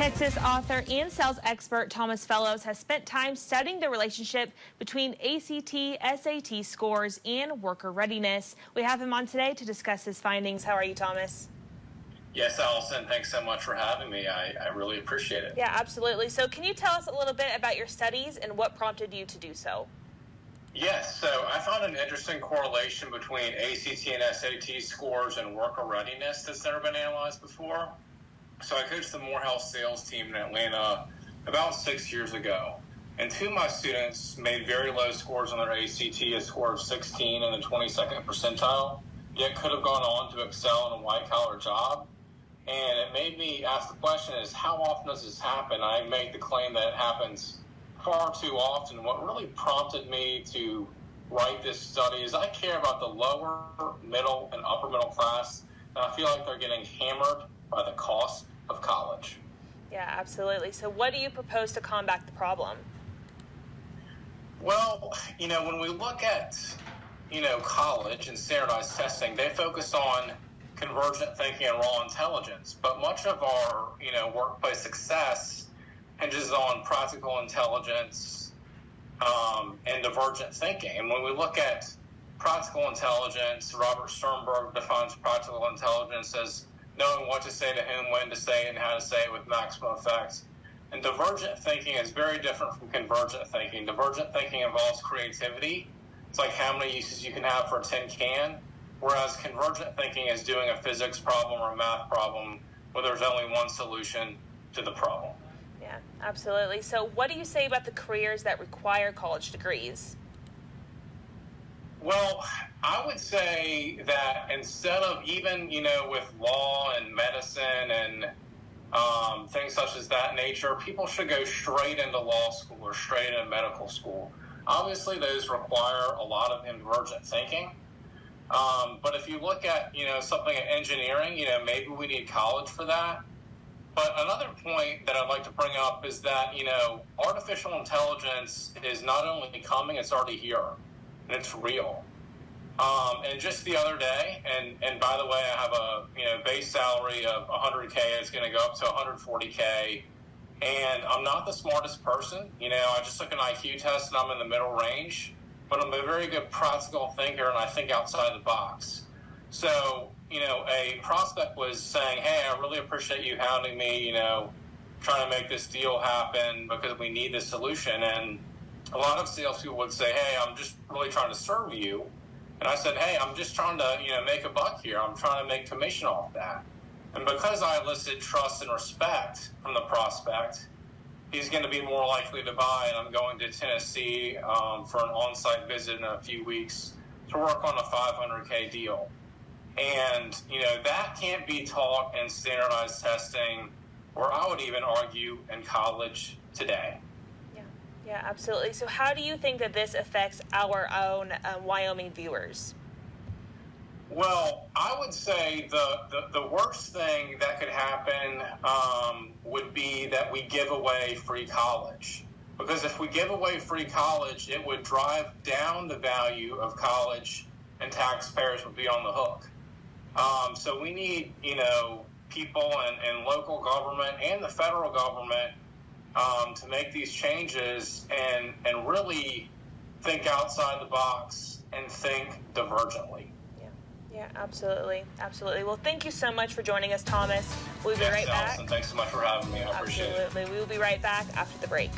Texas author and sales expert Thomas Fellows has spent time studying the relationship between ACT, SAT scores, and worker readiness. We have him on today to discuss his findings. How are you, Thomas? Yes, Allison, thanks so much for having me. I really appreciate it. Yeah, absolutely. So can you tell us a little bit about your studies and what prompted you to do so? Yes, so I found an interesting correlation between ACT and SAT scores and worker readiness that's never been analyzed before. So I coached the Morehouse sales team in Atlanta about 6 years ago. And two of my students made very low scores on their ACT, a score of 16 in the 22nd percentile, yet could have gone on to excel in a white-collar job. And it made me ask the question is, how often does this happen? I make the claim that it happens far too often. What really prompted me to write this study is I care about the lower, middle, and upper middle class, and I feel like they're getting hammered by the cost of college. Yeah, absolutely. So what do you propose to combat the problem? Well, when we look at, college and standardized testing, they focus on convergent thinking and raw intelligence, but much of our, workplace success hinges on practical intelligence and divergent thinking. And when we look at practical intelligence, Robert Sternberg defines practical intelligence as knowing what to say to whom, when to say it, and how to say it with maximum effect. And divergent thinking is very different from convergent thinking. Divergent thinking involves creativity. It's like how many uses you can have for a tin can, whereas convergent thinking is doing a physics problem or a math problem where there's only one solution to the problem. Yeah, absolutely. So what do you say about the careers that require college degrees? Well, I would say that instead of even, with law and medicine and things such as that nature, people should go straight into law school or straight into medical school. Obviously, those require a lot of convergent thinking. But if you look at, something in engineering, maybe we need college for that. But another point that I'd like to bring up is that, artificial intelligence is not only coming, it's already here. And it's real. And just the other day, and by the way, I have a base salary of $100K. It's going to go up to $140K. And I'm not the smartest person. I just took an IQ test and I'm in the middle range. But I'm a very good practical thinker and I think outside the box. So, a prospect was saying, hey, I really appreciate you hounding me, trying to make this deal happen because we need this solution. And a lot of salespeople would say, hey, I'm just really trying to serve you. And I said, hey, I'm just trying to, make a buck here. I'm trying to make commission off that. And because I elicited trust and respect from the prospect, he's going to be more likely to buy. And I'm going to Tennessee for an on-site visit in a few weeks to work on a $500K deal. And, that can't be taught in standardized testing, or I would even argue in college today. Yeah, absolutely. So how do you think that this affects our own Wyoming viewers? Well, I would say the worst thing that could happen would be that we give away free college. Because if we give away free college, it would drive down the value of college and taxpayers would be on the hook. So we need, people in local government and the federal government to make these changes and really think outside the box and think divergently. Yeah, absolutely. Absolutely. Well, thank you so much for joining us, Thomas. We'll be right back. Allison, thanks so much for having me. I appreciate it. Absolutely. We will be right back after the break.